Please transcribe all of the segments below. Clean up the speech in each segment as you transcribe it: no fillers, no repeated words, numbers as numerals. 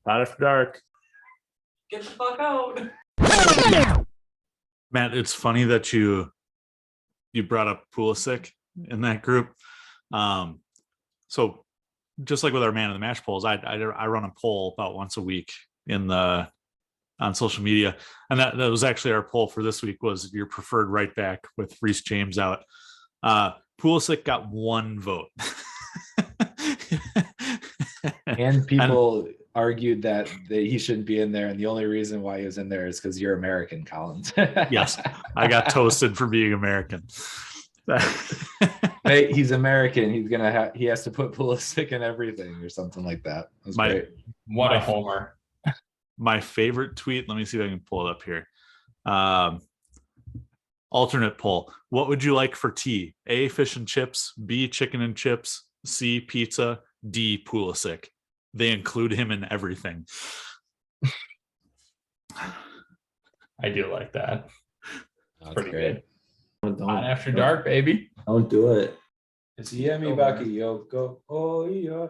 Not after dark. Get the fuck out. Matt, it's funny that you brought up Pulisic in that group. So just like with our man of the match polls, I run a poll about once a week on social media, and that was actually our poll for this week was your preferred right back with Reece James out. Pulisic got one vote. And people argued that he shouldn't be in there, and the only reason why he was in there is because you're American, Collins. Yes, I got toasted for being American. Hey, he's American. He has to put Pulisic in everything or something like that. It was great. What a homer. My favorite tweet, let me see if I can pull it up here. Alternate poll. What would you like for tea? A, fish and chips. B, chicken and chips. C, pizza. D, Pulisic. They include him in everything. I do like that. That's pretty great. good. On After Dark, baby. Don't do it. Siemi baki yoko. Oh, yeah.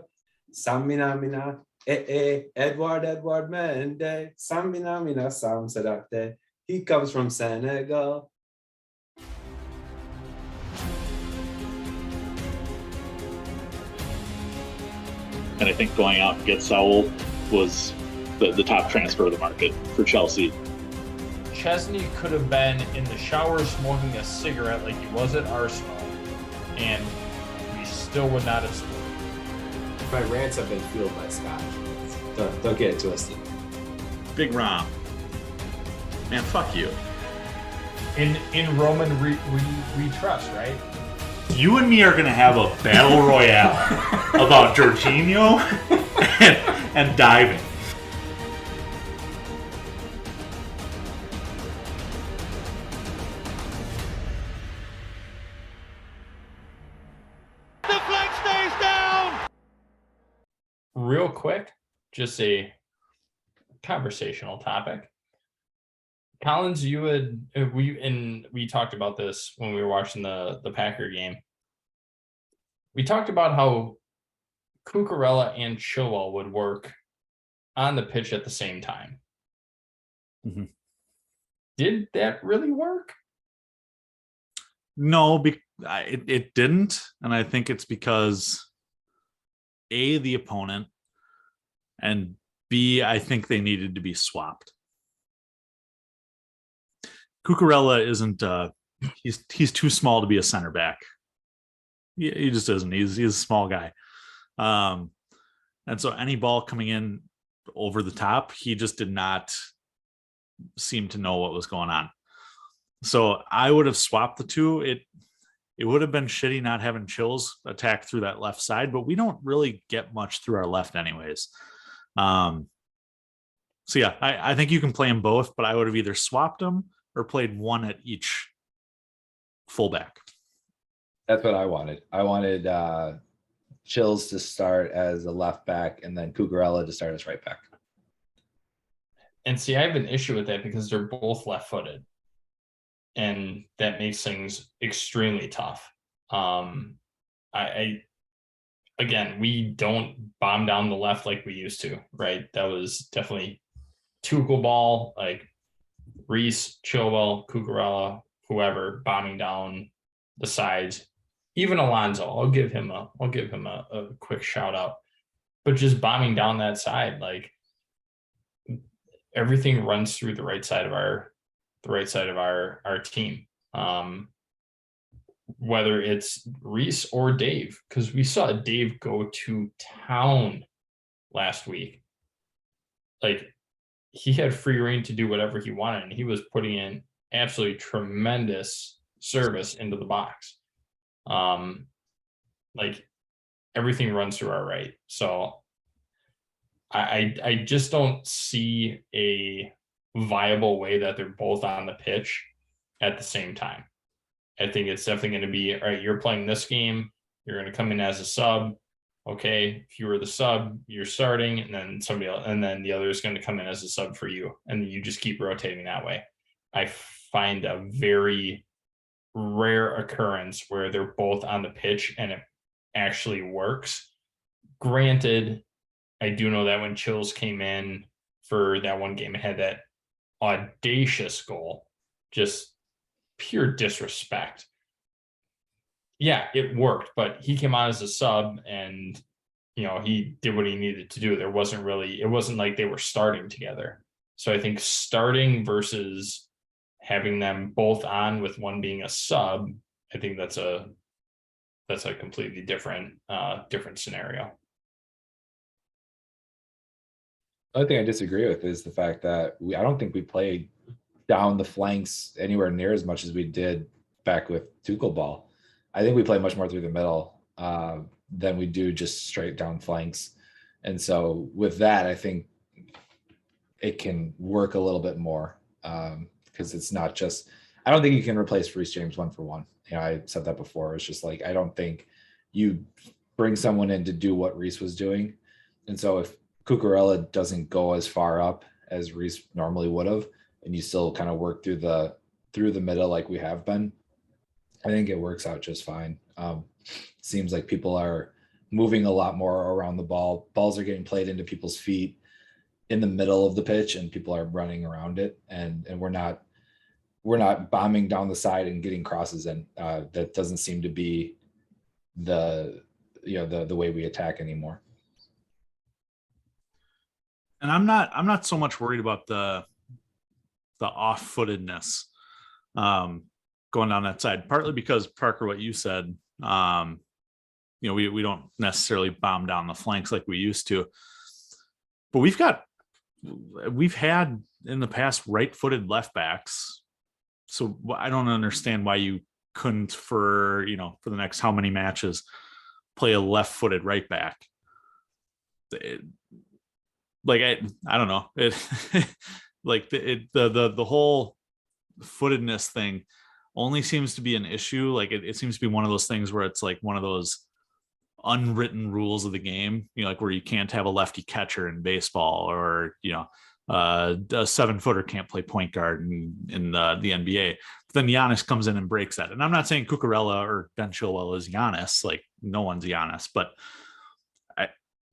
Samina mina. Edward Mende. Samina mina Sam Sedate. He comes from Senegal. And I think going out and get Saul was the top transfer of the market for Chelsea. Chesney could have been in the shower smoking a cigarette like he was at Arsenal, and we still would not have scored. My rants have been fueled by Scott. Don't get it twisted. Big Rom. Man, fuck you. In Roman we trust, right? You and me are going to have a battle royale about Jorginho and diving. The flag stays down. Real quick, just a conversational topic. Collins, we talked about this when we were watching the Packer game. We talked about how Cucurella and Chilwell would work on the pitch at the same time. Mm-hmm. Did that really work? No, it didn't. And I think it's because A, the opponent, and B, I think they needed to be swapped. Cucurella isn't he's too small to be a center back. He just isn't. He's a small guy. And so any ball coming in over the top, he just did not seem to know what was going on. So I would have swapped the two. It would have been shitty not having Chills attack through that left side, but we don't really get much through our left anyways. So yeah, I think you can play them both, but I would have either swapped them or played one at each fullback. That's what I wanted. I wanted Chills to start as a left back and then Cucurella to start as right back. And see, I have an issue with that because they're both left-footed, and that makes things extremely tough. Again, we don't bomb down the left like we used to, right? That was definitely Tuchel ball, like Reece, Chilwell, Cucurella, whoever bombing down the sides. Even Alonso, I'll give him a quick shout out. But just bombing down that side, like everything runs through the right side of our team. Whether it's Reece or Dave, because we saw Dave go to town last week. Like, he had free reign to do whatever he wanted, and he was putting in absolutely tremendous service into the box. Like, everything runs through our right. So I just don't see a viable way that they're both on the pitch at the same time. I think it's definitely going to be, all right, you're playing this game, you're going to come in as a sub. Okay, if you were the sub, you're starting, and then somebody else, and then the other is going to come in as a sub for you, and you just keep rotating that way. I find a very rare occurrence where they're both on the pitch and it actually works. Granted, I do know that when Chills came in for that one game, it had that audacious goal, just pure disrespect. Yeah, it worked, but he came on as a sub and, he did what he needed to do. It wasn't like they were starting together. So I think starting versus having them both on with one being a sub, I think that's a completely different scenario. The only thing I disagree with is the fact that I don't think we played down the flanks anywhere near as much as we did back with Tuchel ball. I think we play much more through the middle than we do just straight down flanks. And so with that, I think it can work a little bit more because it's not just, I don't think you can replace Reece James 1-for-1. I said that before. It's just like, I don't think you bring someone in to do what Reece was doing. And so if Cucurella doesn't go as far up as Reece normally would have, and you still kind of work through the middle like we have been, I think it works out just fine. Seems like people are moving a lot more around the ball. Balls are getting played into people's feet in the middle of the pitch, and people are running around it. And we're not bombing down the side and getting crosses in. That doesn't seem to be the way we attack anymore. And I'm not so much worried about the off-footedness going down that side, partly because, Parker, what you said, we don't necessarily bomb down the flanks like we used to, but we've had in the past right-footed left backs. So I don't understand why you couldn't for the next how many matches play a left-footed right back. I don't know. It like the whole footedness thing only seems to be an issue. Like it seems to be one of those things where it's like one of those unwritten rules of the game, like where you can't have a lefty catcher in baseball, or a 7-footer can't play point guard in the NBA. But then Giannis comes in and breaks that. And I'm not saying Cucurella or Ben Chilwell is Giannis, like no one's Giannis, but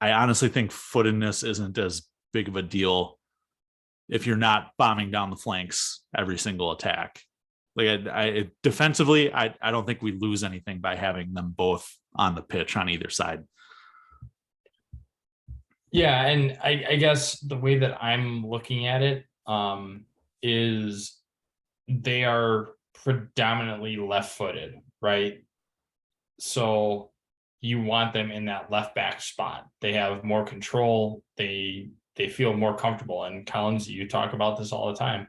I honestly think footedness isn't as big of a deal if you're not bombing down the flanks every single attack. Like defensively, I don't think we lose anything by having them both on the pitch on either side. Yeah, and I guess the way that I'm looking at it is they are predominantly left-footed, right? So you want them in that left back spot. They have more control. They feel more comfortable. And Collins, you talk about this all the time.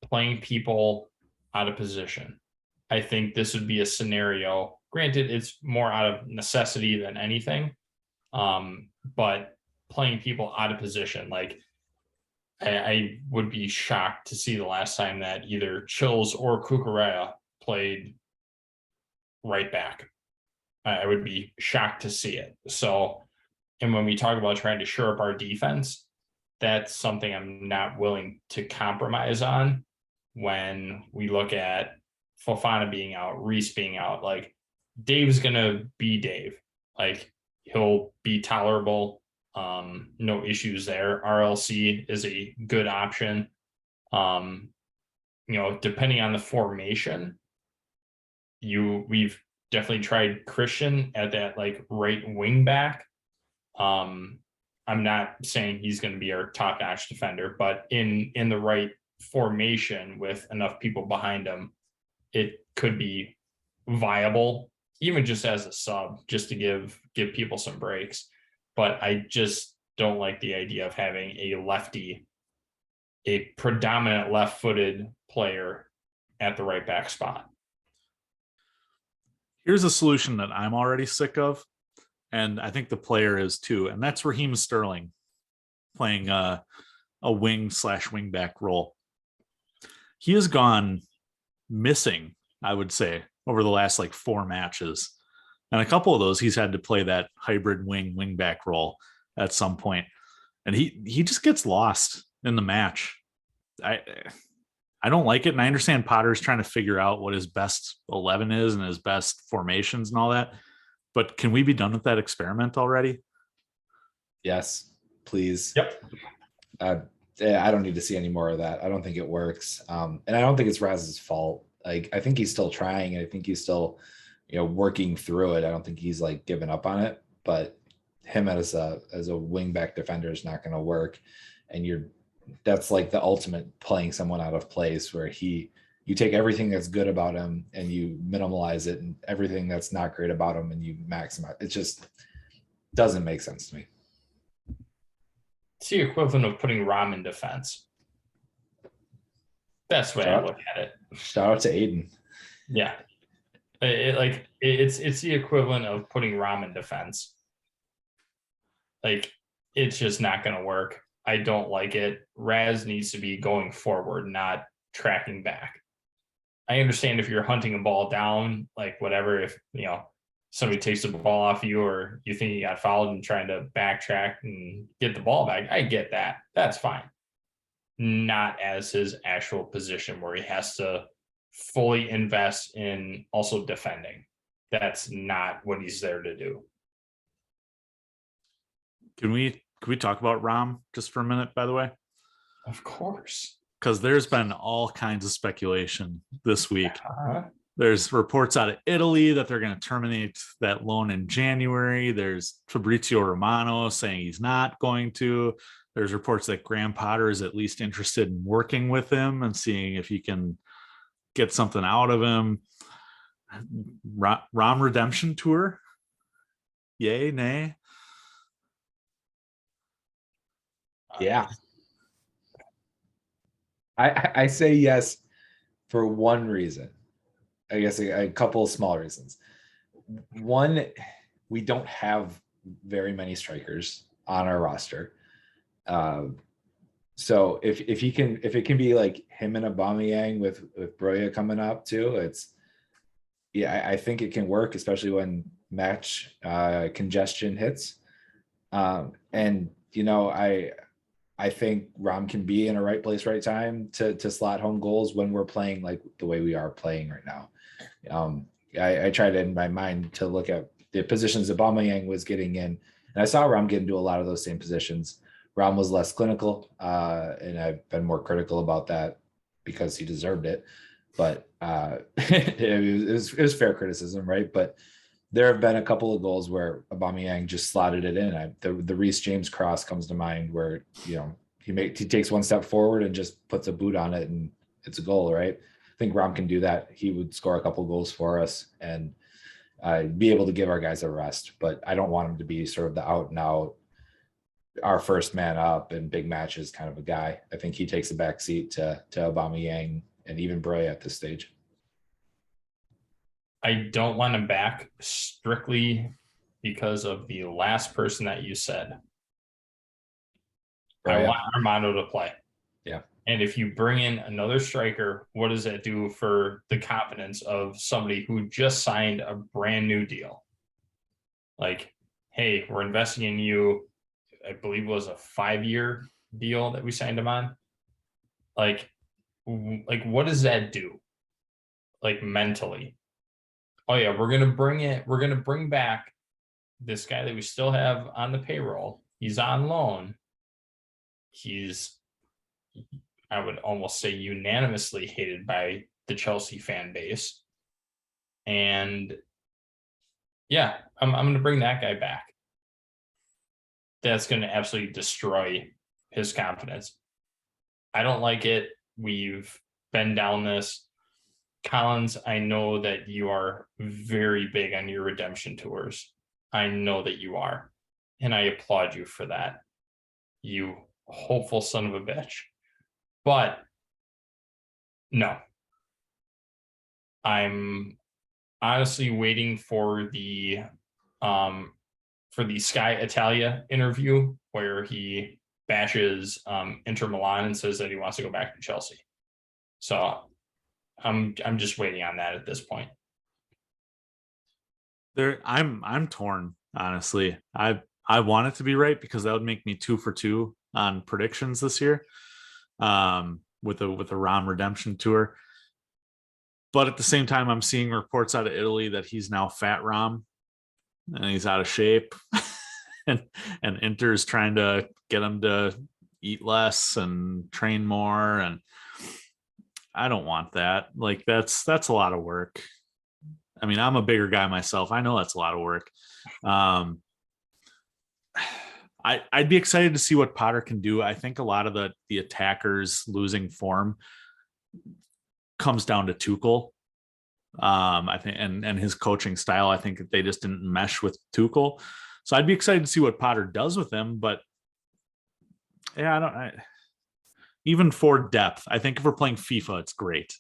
Playing people out of position. I think this would be a scenario. Granted, it's more out of necessity than anything. But playing people out of position, like I would be shocked to see the last time that either Chills or Cucurella played right back. I would be shocked to see it. So, and when we talk about trying to shore up our defense, that's something I'm not willing to compromise on when we look at Fofana being out, Reece being out. Like, Dave's going to be Dave. Like, he'll be tolerable. No issues there. RLC is a good option. Depending on the formation, we've definitely tried Christian at that like right wing back. I'm not saying he's going to be our top-notch defender, but in the right formation with enough people behind him, it could be viable, even just as a sub, just to give people some breaks. But I just don't like the idea of having a lefty, a predominant left-footed player at the right back spot. Here's a solution that I'm already sick of, and I think the player is too, and that's Raheem Sterling playing a wing/wing back role. He has gone missing, I would say, over the last like 4 matches. And a couple of those, he's had to play that hybrid wing back role at some point. And he just gets lost in the match. I don't like it. And I understand Potter's trying to figure out what his best 11 is and his best formations and all that. But can we be done with that experiment already? Yes, please. Yep. I don't need to see any more of that. I don't think it works. And I don't think it's Raz's fault. Like, I think he's still trying. I think he's still, working through it. I don't think he's like given up on it, but him as a wing back defender is not going to work. And that's like the ultimate playing someone out of place, where you take everything that's good about him and you minimalize it, and everything that's not great about him and you maximize. It just doesn't make sense to me. It's the equivalent of putting Rom in defense. That's the way I look at it. Shout out to Aiden. Yeah. It's the equivalent of putting Rom in defense. Like, it's just not going to work. I don't like it. Raz needs to be going forward, not tracking back. I understand if you're hunting a ball down, like whatever, if somebody takes the ball off you or you think you got fouled and trying to backtrack and get the ball back, I get that. That's fine. Not as his actual position where he has to fully invest in also defending. That's not what he's there to do. Can we talk about Rom just for a minute, by the way? Of course. Because there's been all kinds of speculation this week. There's reports out of Italy that they're going to terminate that loan in January. There's Fabrizio Romano saying he's not going to. There's reports that Graham Potter is at least interested in working with him and seeing if he can get something out of him. Rom redemption tour? Yay, nay? Yeah. I say yes for one reason. I guess a couple of small reasons. One, we don't have very many strikers on our roster. So if it can be like him and Aubameyang with Broya coming up too, I think it can work, especially when match congestion hits. And I think Rom can be in a right place, right time to slot home goals when we're playing like the way we are playing right now. I tried in my mind to look at the positions Aubameyang was getting in, and I saw Rom get into a lot of those same positions. Rom was less clinical, and I've been more critical about that because he deserved it. But it was fair criticism, right? But there have been a couple of goals where Aubameyang just slotted it in. The Reece James cross comes to mind, where he takes one step forward and just puts a boot on it, and it's a goal, right? I think Rom can do that. He would score a couple goals for us and be able to give our guys a rest. But I don't want him to be sort of the out and out, our first man up in big matches kind of a guy. I think he takes a back seat to Aubameyang and even Broya at this stage. I don't want him back strictly because of the last person that you said. I want Armando to play. Yeah. And if you bring in another striker, what does that do for the confidence of somebody who just signed a brand new deal? Like, hey, we're investing in you. I believe it was a 5-year deal that we signed him on. Like what does that do? Like mentally? Oh yeah, we're gonna bring back this guy that we still have on the payroll. He's on loan. He's, I would almost say, unanimously hated by the Chelsea fan base. And yeah, I'm gonna bring that guy back. That's gonna absolutely destroy his confidence. I don't like it. We've been down this. Collins, I know that you are very big on your redemption tours. I know that you are. And I applaud you for that. You hopeful son of a bitch. But no. I'm honestly waiting for the Sky Italia interview where he bashes Inter Milan and says that he wants to go back to Chelsea. So I'm just waiting on that at this point. I'm torn, honestly. I want it to be right because that would make me 2 for 2 on predictions this year, with a Rom redemption tour. But at the same time, I'm seeing reports out of Italy that he's now fat Rom and he's out of shape. and Inter's trying to get him to eat less and train more, and I don't want that. Like that's a lot of work. I mean, I'm a bigger guy myself. I know that's a lot of work. I'd be excited to see what Potter can do. I think a lot of the attackers losing form comes down to Tuchel. I think and his coaching style. I think they just didn't mesh with Tuchel. So I'd be excited to see what Potter does with him. But yeah, even for depth, I think if we're playing FIFA, it's great.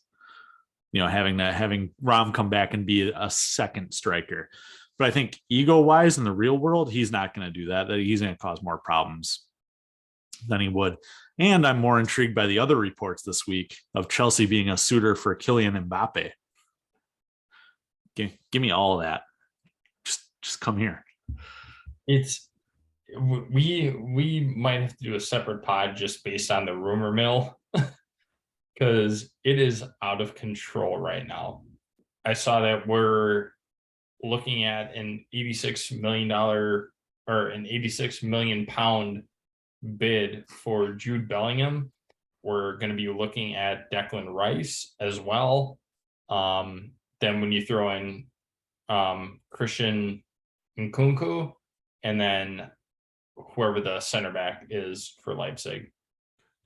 Having Rom come back and be a second striker. But I think ego-wise in the real world, he's not going to do that. He's going to cause more problems than he would. And I'm more intrigued by the other reports this week of Chelsea being a suitor for Kylian Mbappe. Give me all of that. Just come here. We might have to do a separate pod just based on the rumor mill because it is out of control right now. I saw that we're looking at an $86 million or an 86 million pound bid for Jude Bellingham. We're going to be looking at Declan Rice as well. Then when you throw in Christian Nkunku and then whoever the center back is for Leipzig.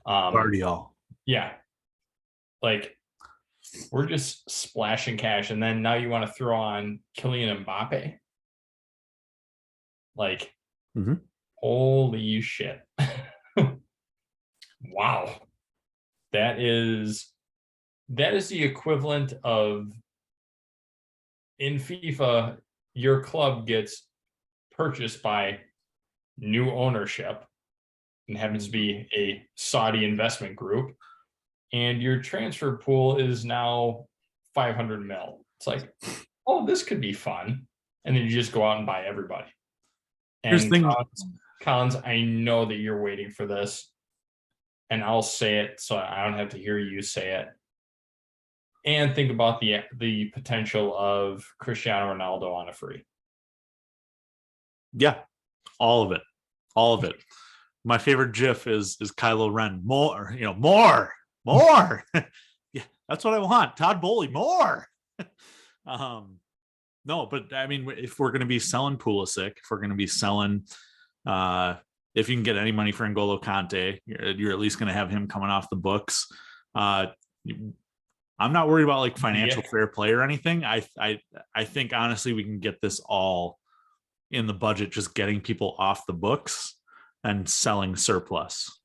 Guardiola. Yeah. Like we're just splashing cash. And then now you want to throw on Kylian Mbappe. Like, holy shit. Wow. That is the equivalent of in FIFA, your club gets purchased by new ownership and happens to be a Saudi investment group. And your transfer pool is now 500 mil. It's like, oh, this could be fun. And then you just go out and buy everybody. And Collins, I know that you're waiting for this. And I'll say it so I don't have to hear you say it. And think about the potential of Cristiano Ronaldo on a free. Yeah, all of it. My favorite GIF is Kylo Ren. More. Yeah, that's what I want. Todd Bowley, more. No, but I mean, if we're going to be selling Pulisic, if we're going to be selling, if you can get any money for N'Golo Kante, you're at least going to have him coming off the books. I'm not worried about like financial fair play or anything. I think honestly we can get this all in the budget, just getting people off the books and selling surplus.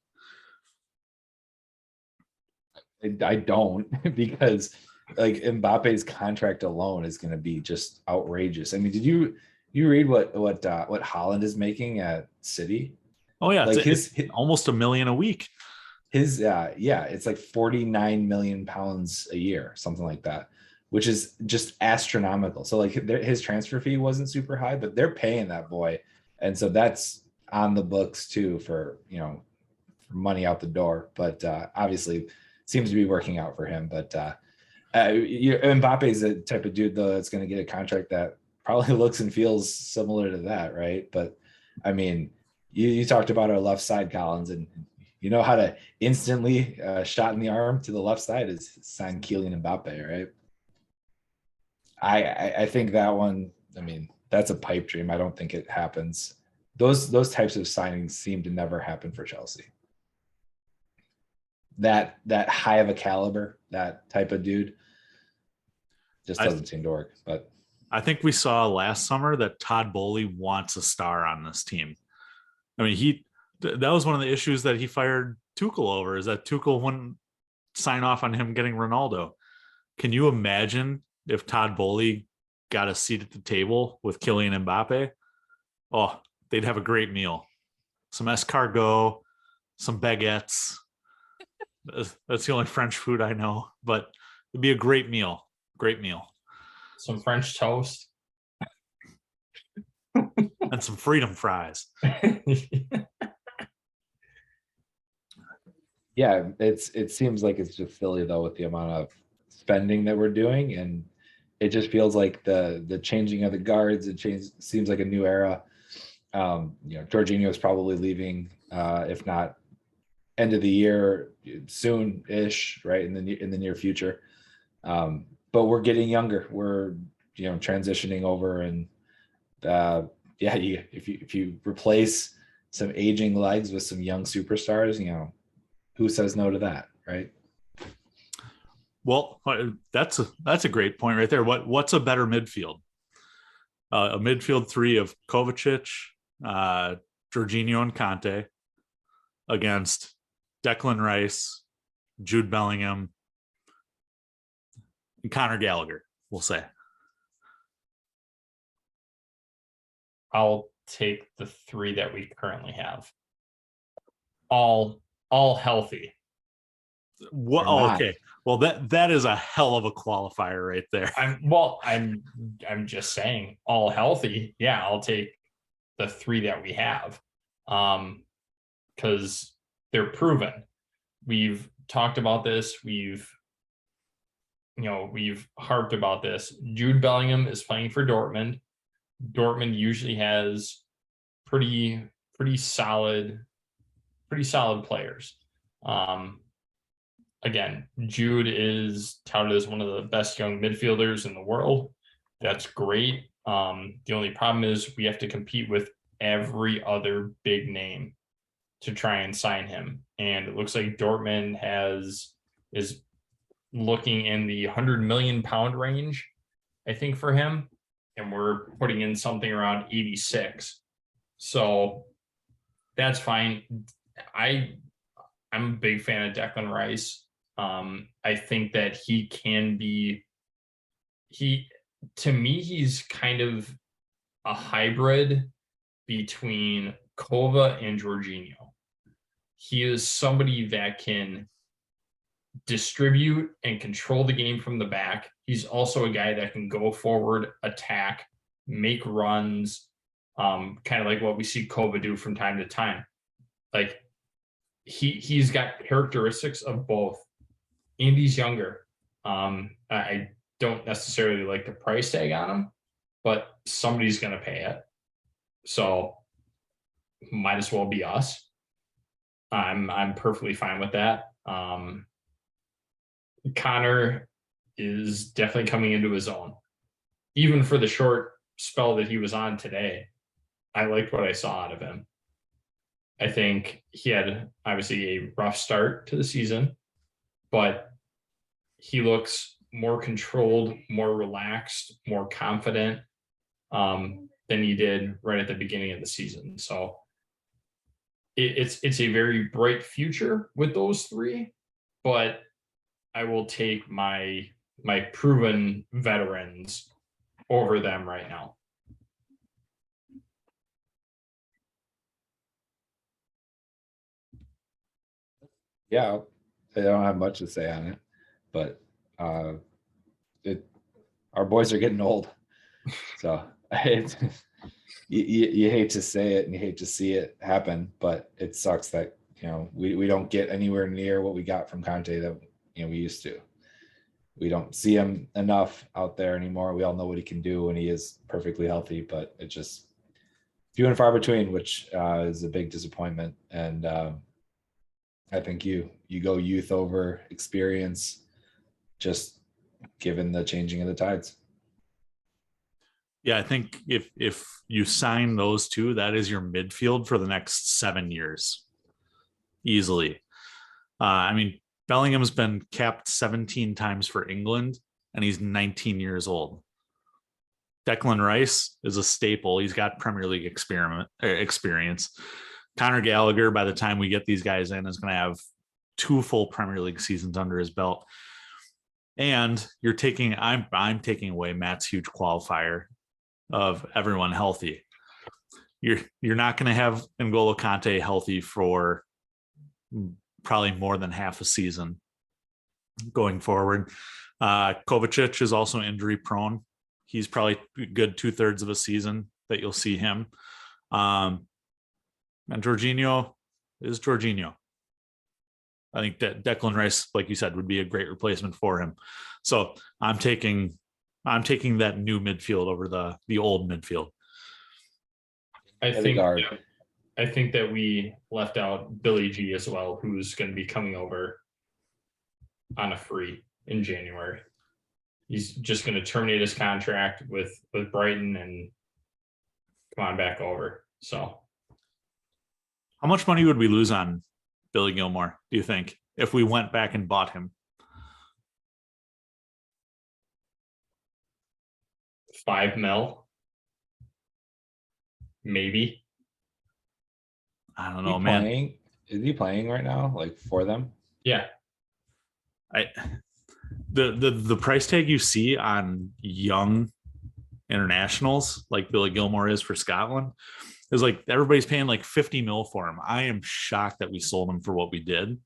I don't because like Mbappe's contract alone is going to be just outrageous. I mean, did you read what Haaland is making at City? Oh yeah, like it's almost $1 million a week. It's like 49 million pounds a year, something like that, which is just astronomical. So like his transfer fee wasn't super high, but they're paying that boy, and so that's on the books too for money out the door. But obviously seems to be working out for him. But Mbappe is the type of dude though that's going to get a contract that probably looks and feels similar to that, right? But I mean, you talked about our left side, Collins, and you know how to instantly shot in the arm to the left side is sign Kylian Mbappe, right? I think that one, I mean, that's a pipe dream. I don't think it happens. Those types of signings seem to never happen for Chelsea. That high of a caliber, that type of dude just doesn't seem to work. But I think we saw last summer that Todd Bowley wants a star on this team. I mean, that was one of the issues that he fired Tuchel over, is that Tuchel wouldn't sign off on him getting Ronaldo. Can you imagine if Todd Bowley got a seat at the table with Kylian Mbappe? Oh, they'd have a great meal. Some escargot, some baguettes. That's the only French food I know, but it'd be a great meal. Great meal. Some French toast. And some freedom fries. Yeah, it seems like it's just silly though with the amount of spending that we're doing, and it just feels like the changing of the guards. Seems like a new era. Jorginho is probably leaving, if not end of the year, soon-ish, right, in the near future. But we're getting younger. We're transitioning over, and if you replace some aging legs with some young superstars, who says no to that, right? Well, that's a great point right there. What's a better midfield? A midfield three of Kovacic, Jorginho, and Conte against Declan Rice, Jude Bellingham, and Conor Gallagher, we'll say. I'll take the three that we currently have. All healthy. Okay. Well, that is a hell of a qualifier right there. I'm just saying, all healthy. Yeah, I'll take the three that we have. Because they're proven. We've talked about this. We've harped about this. Jude Bellingham is playing for Dortmund. Dortmund usually has pretty solid players. Again, Jude is touted as one of the best young midfielders in the world. That's great. The only problem is we have to compete with every other big name to try and sign him. And it looks like Dortmund is looking in the £100 million range, I think, for him. And we're putting in something around 86. So that's fine. I'm a big fan of Declan Rice. I think that to me, he's kind of a hybrid between Kova and Jorginho. He is somebody that can distribute and control the game from the back. He's also a guy that can go forward, attack, make runs, kind of like what we see Kova do from time to time. Like he's got characteristics of both, and he's younger. I don't necessarily like the price tag on him, but somebody's going to pay it. So might as well be us. I'm perfectly fine with that. Connor is definitely coming into his own. Even for the short spell that he was on today, I liked what I saw out of him. I think he had obviously a rough start to the season, but he looks more controlled, more relaxed, more confident than he did right at the beginning of the season. So it's a very bright future with those three, but I will take my proven veterans over them right now. Yeah, I don't have much to say on it, but our boys are getting old, so you hate to say it and you hate to see it happen, but it sucks that we don't get anywhere near what we got from Conte that we used to. We don't see him enough out there anymore. We all know what he can do when he is perfectly healthy, but it's just few and far between, which is a big disappointment. And I think you go youth over experience, just given the changing of the tides. Yeah, I think if you sign those two, that is your midfield for the next 7 years, easily. I mean, Bellingham's been capped 17 times for England, and he's 19 years old. Declan Rice is a staple. He's got Premier League experience. Conor Gallagher, by the time we get these guys in, is going to have 2 full Premier League seasons under his belt. And I'm taking away Matt's huge qualifier of everyone healthy. You're not going to have N'Golo Kante healthy for probably more than half a season going forward. Kovacic is also injury prone. He's probably a good 2/3 of a season that you'll see him. And Jorginho is Jorginho. I think that Declan Rice, like you said, would be a great replacement for him. So I'm taking that new midfield over the old midfield. I the think guard. I think that we left out Billy G as well, who's going to be coming over on a free in January. He's just going to terminate his contract with Brighton and come on back over. So, How much money would we lose on Billy Gilmore, do you think, if we went back and bought him? $5 million, maybe. I don't Is know, he man. playing? Is he playing right now? Like for them? Yeah, The price tag you see on young internationals like Billy Gilmore is for Scotland is like everybody's paying like 50 mil for him. I am shocked that we sold him for what we did.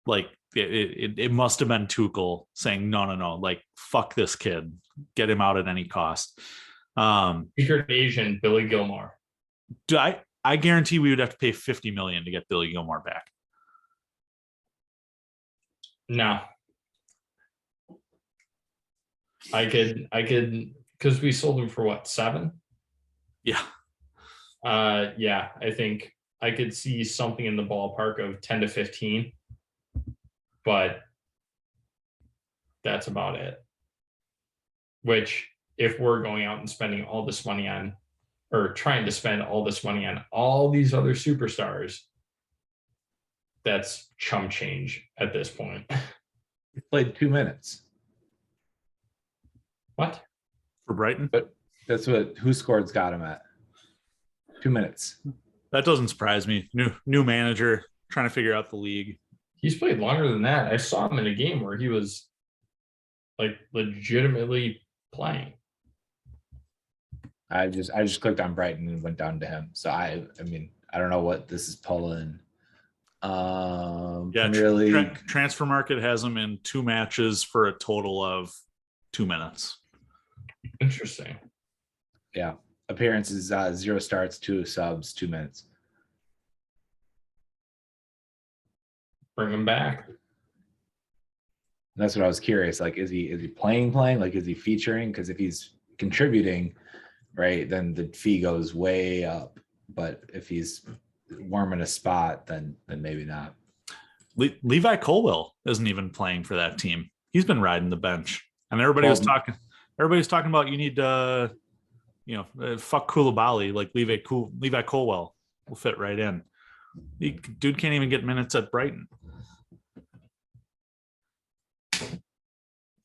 Like it must have been Tuchel saying no, like fuck this kid, get him out at any cost. secret Asian Billy Gilmore. I guarantee we would have to pay 50 million to get Billy Gilmore back. No, I could because we sold him for what, 7? Yeah. Yeah, I think I could see something in the ballpark of 10 to 15, but that's about it. Which, if we're going out and spending all this money on, or trying to spend all this money on all these other superstars, that's chump change at this point. He played 2 minutes. What? For Brighton? But that's what who scored's got him at. 2 minutes. That doesn't surprise me. New manager trying to figure out the league. He's played longer than that. I saw him in a game where he was like legitimately playing. I just clicked on Brighton and went down to him. So I mean, I don't know what this is pulling. Premier League. Transfer Market has him in 2 matches for a total of 2 minutes. Interesting. Yeah. Appearances, 0 starts, 2 subs, 2 minutes. Bring him back. And that's what I was curious. Like, is he playing? Like, is he featuring? Because if he's contributing, right, then the fee goes way up. But if he's warming a spot, then maybe not. Levi Colwill isn't even playing for that team. He's been riding the bench, and everybody's talking about you need to, fuck Koulibaly, like Levi Colwill will fit right in. Dude can't even get minutes at Brighton.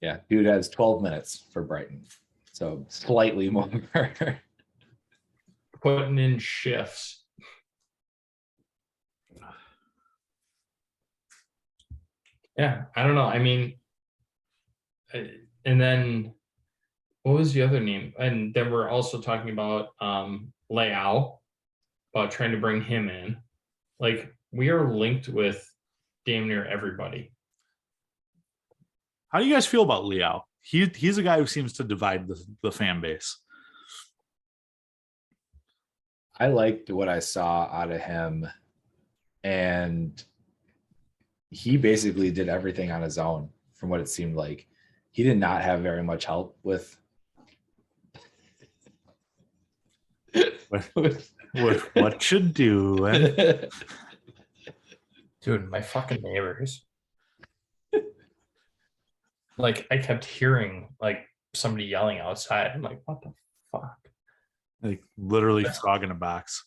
Yeah, dude has 12 minutes for Brighton, so slightly more. Putting in shifts. Yeah, I don't know. I mean, and then what was the other name? And then we're also talking about Leao, about trying to bring him in. Like, we are linked with damn near everybody. How do you guys feel about Leao? He's a guy who seems to divide the fan base. I liked what I saw out of him, and he basically did everything on his own from what it seemed like. He did not have very much help with what you doing? Dude, my fucking neighbors. Like, I kept hearing like somebody yelling outside. I'm like, what the fuck? Like literally frog in a box.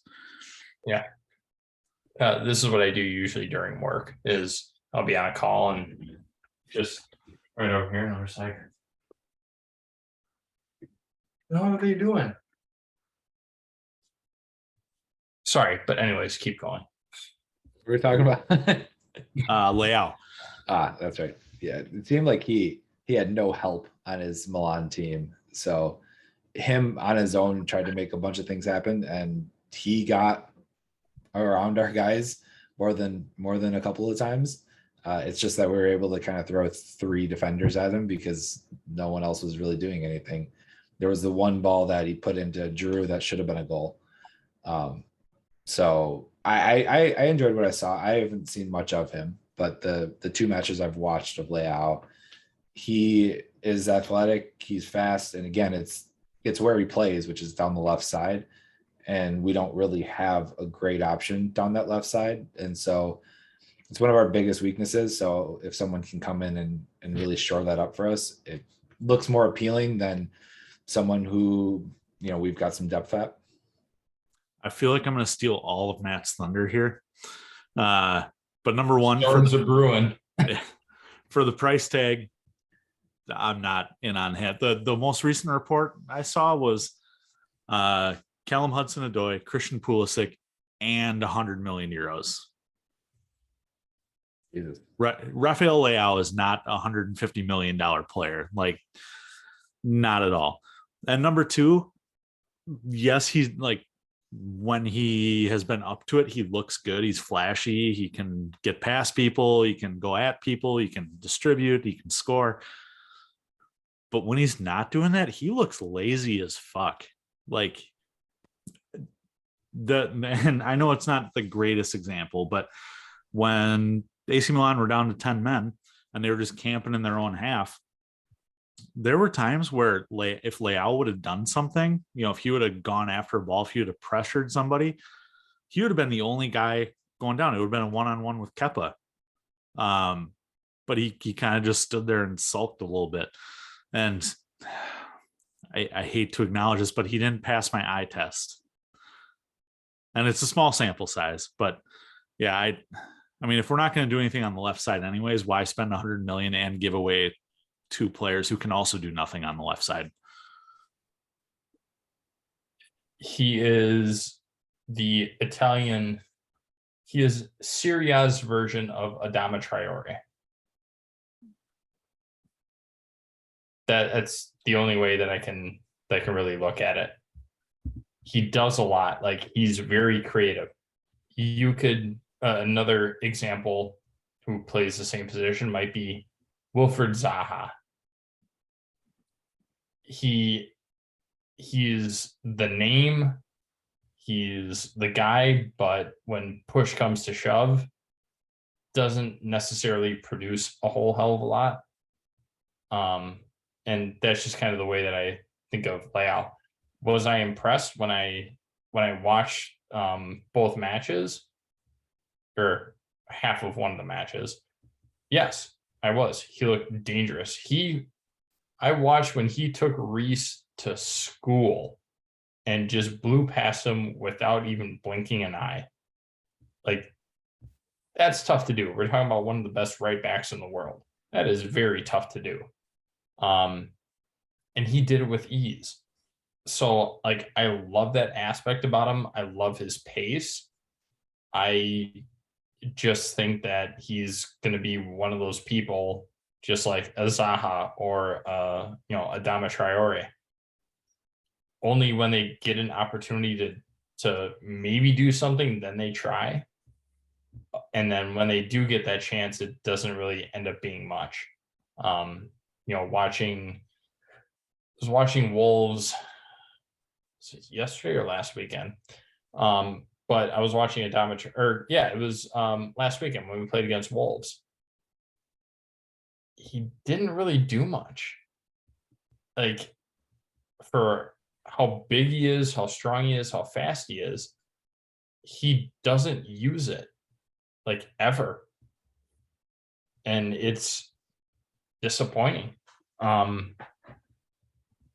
Yeah. This is what I do usually during work is I'll be on a call and just right over here and I'm just like, what are they doing? Sorry, but anyways, keep going. we were talking about. Leao. That's right. Yeah, it seemed like he had no help on his Milan team. So him on his own tried to make a bunch of things happen, and he got around our guys more than a couple of times. It's just that we were able to kind of throw 3 defenders at him because no one else was really doing anything. There was the one ball that he put into Drew that should have been a goal. So I enjoyed what I saw. I haven't seen much of him, but the 2 matches I've watched of Leao, he is athletic, he's fast, and again, it's where he plays, which is down the left side. and we don't really have a great option down that left side. And so it's one of our biggest weaknesses. So if someone can come in and really shore that up for us, it looks more appealing than someone who, we've got some depth at. I feel like I'm going to steal all of Matt's thunder here. But number one, Storms are brewing. for the price tag, I'm not in on it. The most recent report I saw was Callum Hudson-Odoi, Christian Pulisic, and 100 million euros. Jesus. Rafael Leao is not a $150 million player. Like, not at all. And number two, yes, he's like, when he has been up to it, he looks good. He's flashy. He can get past people. He can go at people. He can distribute. He can score. But when he's not doing that, he looks lazy as fuck. Like, and I know it's not the greatest example, but when AC Milan were down to 10 men and they were just camping in their own half, there were times where if Leao would have done something, if he would have gone after a ball, if he would have pressured somebody, he would have been the only guy going down. It would have been a one-on-one with Kepa. But he kind of just stood there and sulked a little bit. And I hate to acknowledge this, but he didn't pass my eye test. And it's a small sample size, but yeah, I mean, if we're not going to do anything on the left side anyways, why spend 100 million and give away two players who can also do nothing on the left side? He is Serie A's version of Adama Traore. That's the only way that I can really look at it. He does a lot. Like, he's very creative. You could another example who plays the same position might be Wilfried Zaha. He's the name, he's the guy, but when push comes to shove, doesn't necessarily produce a whole hell of a lot. And that's just kind of the way that I think of Leao. Was I impressed when I watched both matches, or half of one of the matches? Yes, I was. He looked dangerous. I watched when he took Reece to school and just blew past him without even blinking an eye. Like, that's tough to do. We're talking about one of the best right backs in the world. That is very tough to do. And he did it with ease. So, like, I love that aspect about him. I love his pace. I just think that he's going to be one of those people, just like a Zaha or Adama Traore. Only when they get an opportunity to maybe do something, then they try. And then when they do get that chance, it doesn't really end up being much. I was watching Wolves yesterday or last weekend. But I was watching it was last weekend when we played against Wolves. He didn't really do much. Like, for how big he is, how strong he is, how fast he is, he doesn't use it, like, ever. And it's disappointing. But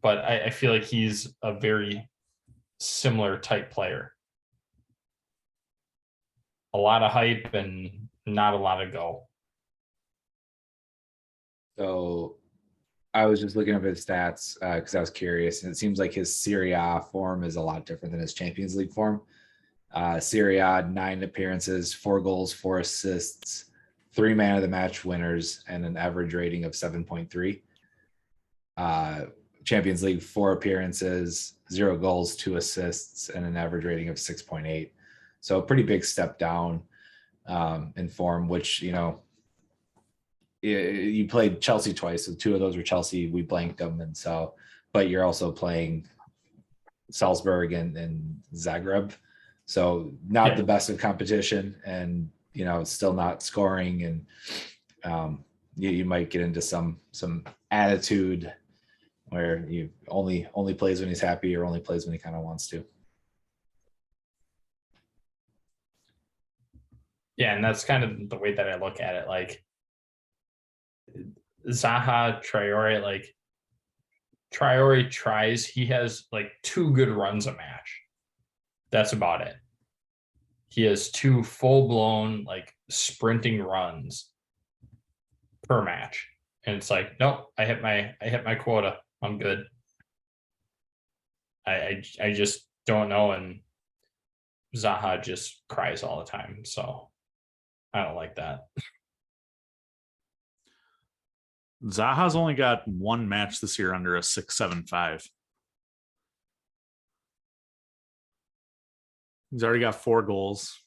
I feel like he's a very similar type player. A lot of hype and not a lot of go. So I was just looking up his stats because I was curious, and it seems like his Serie A form is a lot different than his Champions League form. Serie A, 9 appearances, 4 goals, 4 assists, 3 man of the match winners, and an average rating of 7.3. Champions League, 4 appearances, 0 goals, 2 assists, and an average rating of 6.8. So a pretty big step down in form, which, you played Chelsea twice. So 2 of those were Chelsea. We blanked them. And so, but you're also playing Salzburg and Zagreb. So not the best of competition, and, it's still not scoring. And you might get into some attitude where you only plays when he's happy, or only plays when he kind of wants to. Yeah, and that's kind of the way that I look at it. Like Zaha, Traore, like Traore tries, he has like 2 good runs a match. That's about it. He has 2 full-blown like sprinting runs per match. And it's like, nope, I hit my quota. I'm good. I just don't know. And Zaha just cries all the time. So I don't like that. Zaha's only got 1 match this year under a 6.75. He's already got 4 goals.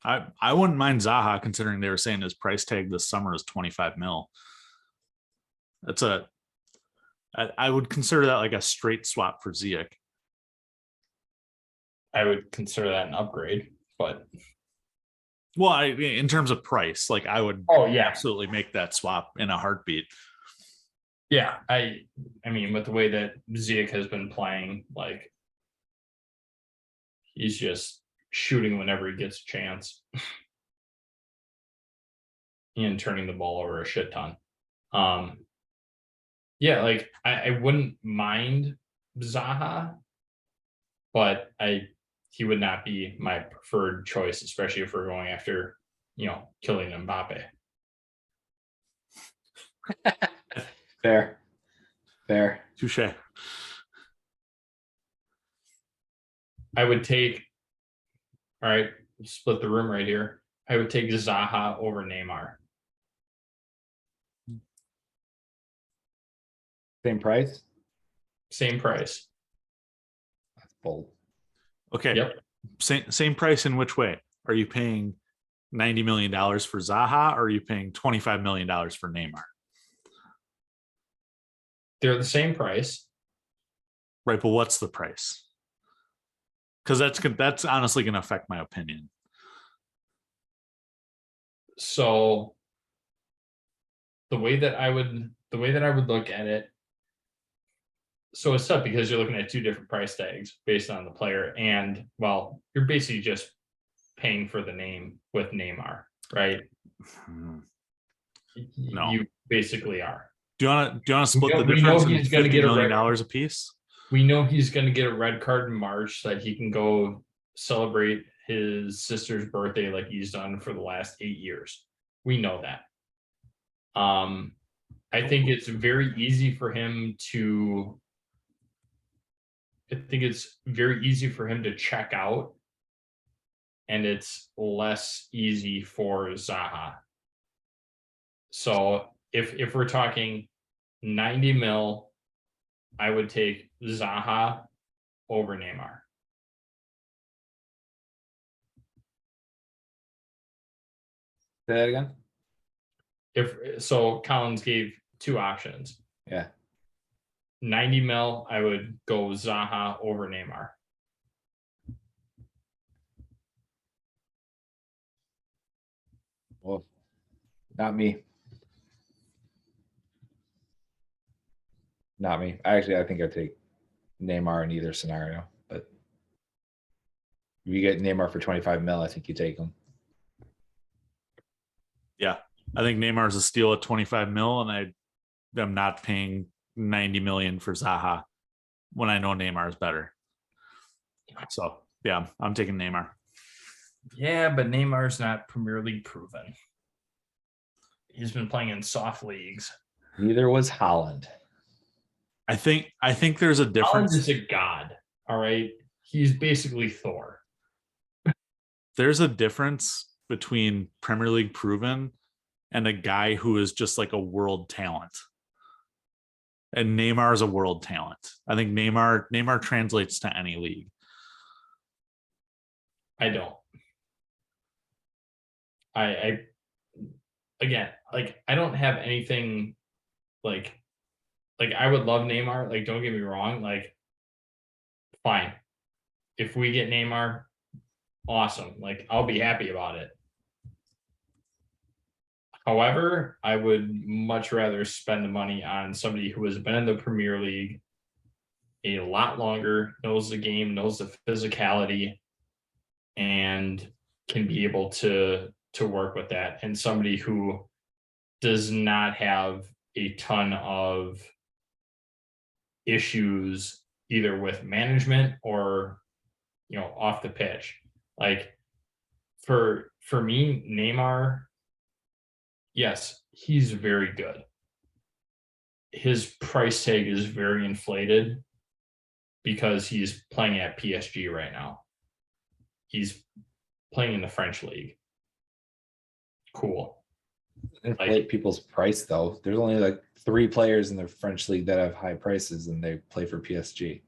I wouldn't mind Zaha, considering they were saying his price tag this summer is 25 mil. I would consider that like a straight swap for Ziyech. I would consider that an upgrade, but well, in terms of price, like I would absolutely make that swap in a heartbeat. Yeah, I mean, with the way that Ziyech has been playing, like he's just shooting whenever he gets a chance and turning the ball over a shit ton. Yeah, like I wouldn't mind Zaha, but he would not be my preferred choice, especially if we're going after, Kylian Mbappe. Fair. Touche. I would take, all right, split the room right here. I would take Zaha over Neymar. Same price? Same price. That's bold. Okay. Yep. Same price in which way? Are you paying $90 million for Zaha, or are you paying $25 million for Neymar? They're the same price. Right, but what's the price? Because that's honestly going to affect my opinion. So the way that I would look at it, so it's tough because you're looking at 2 different price tags based on the player, and well, you're basically just paying for the name with Neymar, right? No. You basically are. Do you want to split the We know difference in he's gonna $50 get a million red- a piece? We know he's going to get a red card in March so that he can go celebrate his sister's birthday like he's done for the last 8 years. We know that. I think it's very easy for him to check out, and it's less easy for Zaha. So if we're talking 90 mil, I would take Zaha over Neymar. Say that again? If so, Collins gave 2 options. Yeah. 90 mil, I would go Zaha over Neymar. Well, not me. Not me. Actually, I think I'd take Neymar in either scenario. But if you get Neymar for 25 mil, I think you take him. Yeah. I think Neymar's a steal at 25 mil, and I'm not paying 90 million for Zaha when I know Neymar is better. So yeah, I'm taking Neymar. Yeah, but Neymar's not Premier League proven. He's been playing in soft leagues. Neither was Haaland. I think there's a difference. Haaland is a god. All right. He's basically Thor. There's a difference between Premier League proven and a guy who is just like a world talent. And Neymar is a world talent. I think Neymar translates to any league. I don't. I again, like I don't have anything like I would love Neymar. Like, don't get me wrong. Like, fine. If we get Neymar, awesome. Like, I'll be happy about it. However, I would much rather spend the money on somebody who has been in the Premier League a lot longer, knows the game, knows the physicality, and can be able to work with that, and somebody who does not have a ton of issues either with management or off the pitch. Like for me, Neymar, yes, he's very good. His price tag is very inflated because he's playing at PSG right now. He's playing in the French league. Cool. Inflate people's price though. There's only like 3 players in the French league that have high prices, and they play for PSG.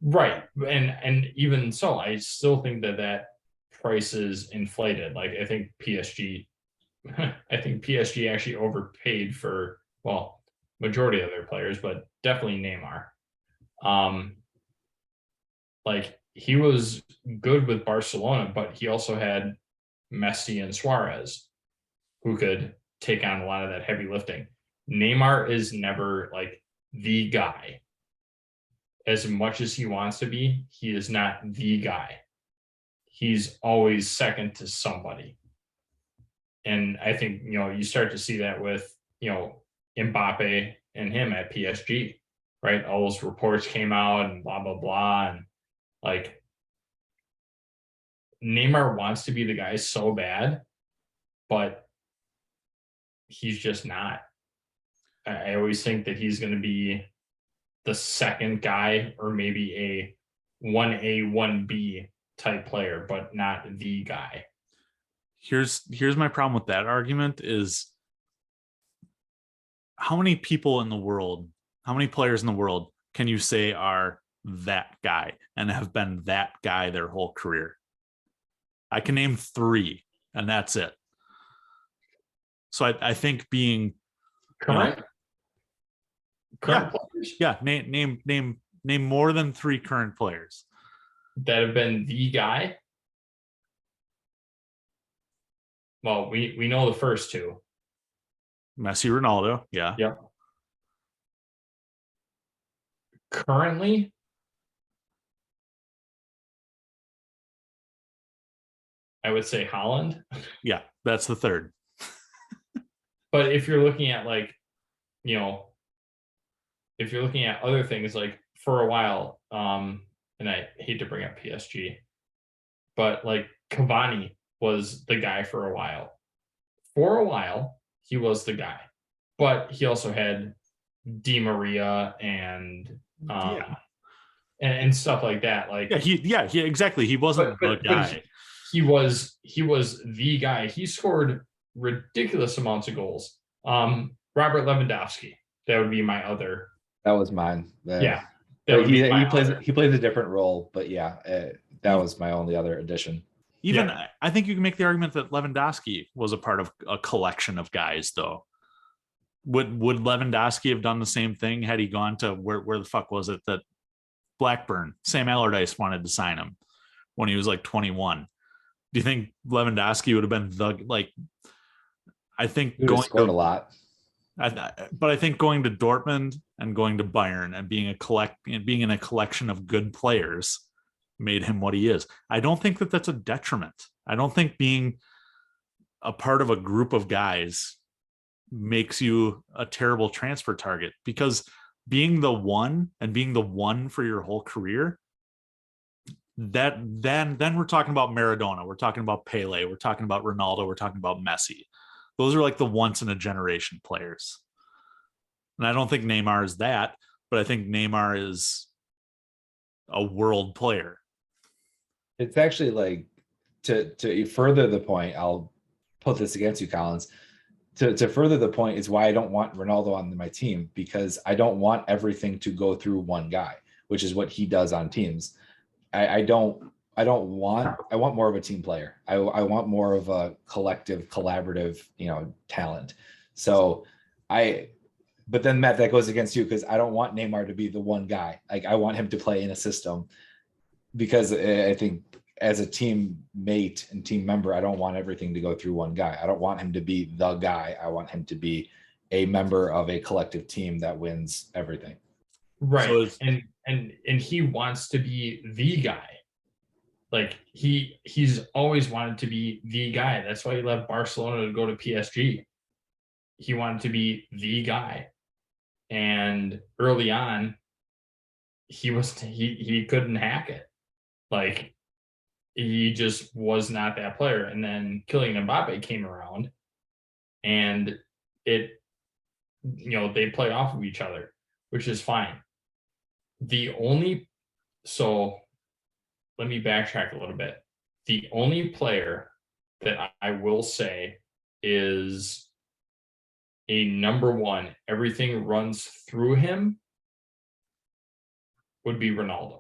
Right, and even so, I still think that price is inflated. Like I think PSG actually overpaid for majority of their players, but definitely Neymar. Like he was good with Barcelona, but he also had Messi and Suarez who could take on a lot of that heavy lifting. Neymar is never like the guy. As much as he wants to be, he is not the guy. He's always second to somebody. And I think, you start to see that with, Mbappe and him at PSG, right? All those reports came out and blah, blah, blah. And like Neymar wants to be the guy so bad, but he's just not. I always think that he's going to be the second guy, or maybe a 1A, 1B type player, but not the guy. Here's my problem with that argument is how many players in the world can you say are that guy and have been that guy their whole career? I can name 3, and that's it. So I think being current players name more than 3 current players that have been the guy. Well, we know the first 2. Messi, Ronaldo, yeah. Yep. Currently, I would say Haaland. Yeah, that's the 3rd. But if you're looking at if you're looking at other things, like for a while, and I hate to bring up PSG, but like Cavani was the guy for a while. For a while, he was the guy, but he also had Di Maria and and stuff like that. Like exactly. He wasn't the guy. He was the guy. He scored ridiculous amounts of goals. Robert Lewandowski. That would be my other. That was mine. Yeah. He plays a different role, but that was my only other addition. I think you can make the argument that Lewandowski was a part of a collection of guys, though. Would Lewandowski have done the same thing had he gone to where the fuck was it that Blackburn? Sam Allardyce wanted to sign him when he was like 21. Do you think Lewandowski would have been I think he going scored a lot. But I think going to Dortmund and going to Bayern and being in a collection of good players made him what he is. I don't think that that's a detriment. I don't think being a part of a group of guys makes you a terrible transfer target, because being the one for your whole career, that then we're talking about Maradona, we're talking about Pele, we're talking about Ronaldo, we're talking about Messi. Those are like the once in a generation players. And I don't think Neymar is that, but I think Neymar is a world player. It's actually like to further the point, I'll put this against you, Collins. To further the point is why I don't want Ronaldo on my team, because I don't want everything to go through one guy, which is what he does on teams. I want more of a team player. I want more of a collective, collaborative, talent. So but then Matt, that goes against you, because I don't want Neymar to be the one guy. Like I want him to play in a system, because I think as a teammate and team member, I don't want everything to go through one guy. I don't want him to be the guy. I want him to be a member of a collective team that wins everything. Right. So and he wants to be the guy. Like he's always wanted to be the guy. That's why he left Barcelona to go to PSG. He wanted to be the guy. And early on, he couldn't hack it. Like he just was not that player. And then Kylian Mbappe came around and they play off of each other, which is fine. So let me backtrack a little bit. The only player that I will say is a number one, everything runs through him, would be Ronaldo.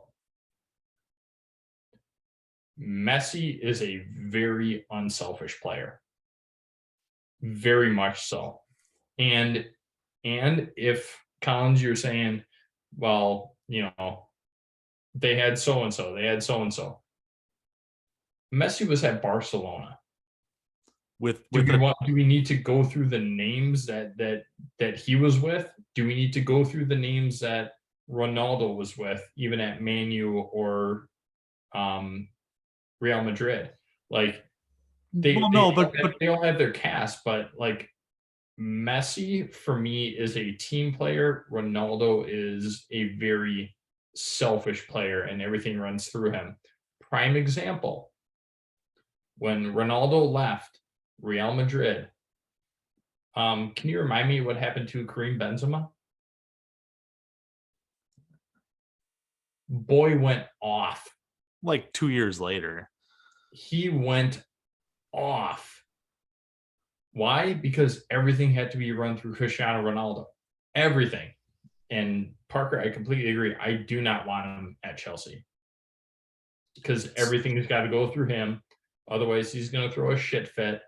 Messi is a very unselfish player. Very much so. And if Collins, you're saying, well, they had so-and-so, they had so-and-so. Messi was at Barcelona. Do we need to go through the names that he was with? Do we need to go through the names that Ronaldo was with, even at Man U or Real Madrid? Like they all have their cast, but like Messi for me is a team player. Ronaldo is a very selfish player, and everything runs through him. Prime example: when Ronaldo left Real Madrid, can you remind me what happened to Karim Benzema? Boy went off. Like 2 years later. He went off. Why? Because everything had to be run through Cristiano Ronaldo. Everything. And Parker, I completely agree. I do not want him at Chelsea. Because everything has got to go through him. Otherwise, he's going to throw a shit fit.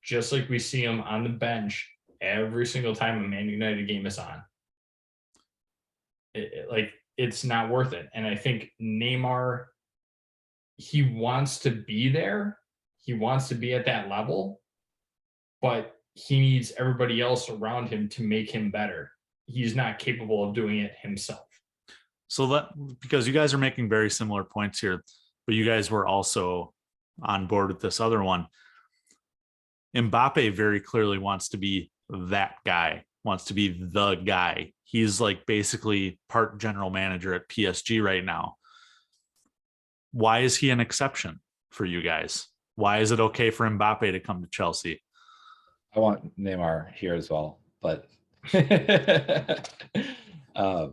Just like we see him on the bench every single time a Man United game is on. It's not worth it. And I think Neymar, he wants to be there. He wants to be at that level, but he needs everybody else around him to make him better. He's not capable of doing it himself. So because you guys are making very similar points here, but you guys were also on board with this other one. Mbappe very clearly wants to be that guy, wants to be the guy. He's like basically part general manager at PSG right now. Why is he an exception for you guys? Why is it okay for Mbappe to come to Chelsea? I want Neymar here as well, but it's a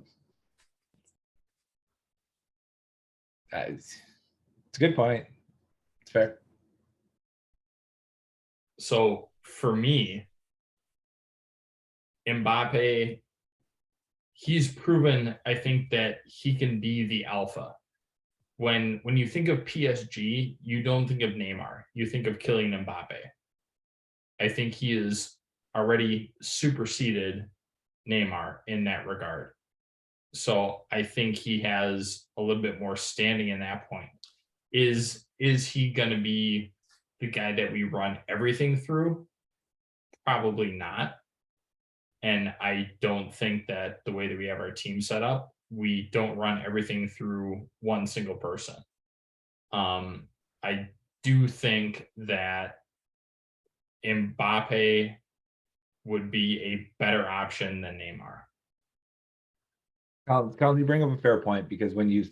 good point. It's fair. So for me, Mbappe, he's proven, I think, that he can be the alpha. When you think of PSG, you don't think of Neymar. You think of Kylian Mbappe. I think he is already superseded Neymar in that regard. So I think he has a little bit more standing in that point. Is he going to be the guy that we run everything through? Probably not. And I don't think that the way that we have our team set up, we don't run everything through one single person. I do think that Mbappe would be a better option than Neymar. Colin, you bring up a fair point, because when you,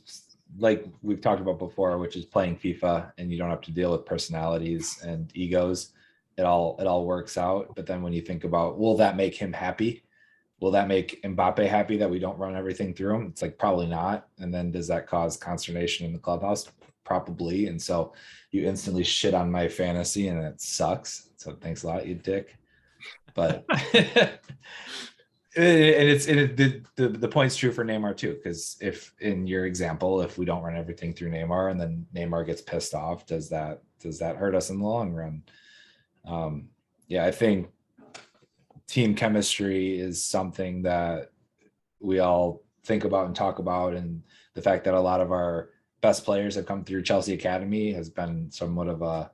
like we've talked about before, which is playing FIFA and you don't have to deal with personalities and egos, it all works out. But then when you think about, will that make him happy? Will that make Mbappe happy that we don't run everything through him? It's like, probably not. And then does that cause consternation in the clubhouse? Probably. And so you instantly shit on my fantasy and it sucks. So thanks a lot, you dick. But the point's true for Neymar too, because if in your example, if we don't run everything through Neymar and then Neymar gets pissed off, does that hurt us in the long run? I think team chemistry is something that we all think about and talk about, and the fact that a lot of our best players have come through Chelsea Academy has been somewhat of a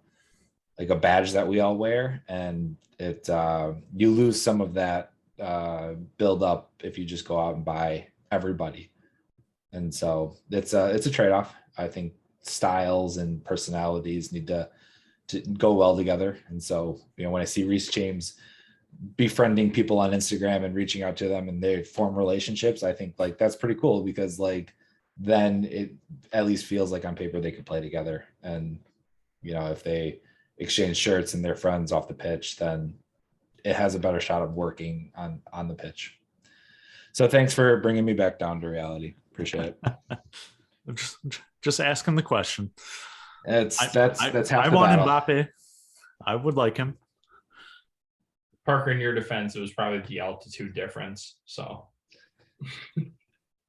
badge that we all wear, and it you lose some of that build up if you just go out and buy everybody. And so it's a trade-off. I think styles and personalities need to go well together. And so, when I see Reece James befriending people on Instagram and reaching out to them and they form relationships, I think like that's pretty cool, because like then it at least feels like on paper they could play together. And if they exchange shirts and they're friends off the pitch, then it has a better shot of working on the pitch. So thanks for bringing me back down to reality. Appreciate it. Just asking the question. That's half I the want battle. Mbappe. I would like him. Parker, in your defense, it was probably the altitude difference. So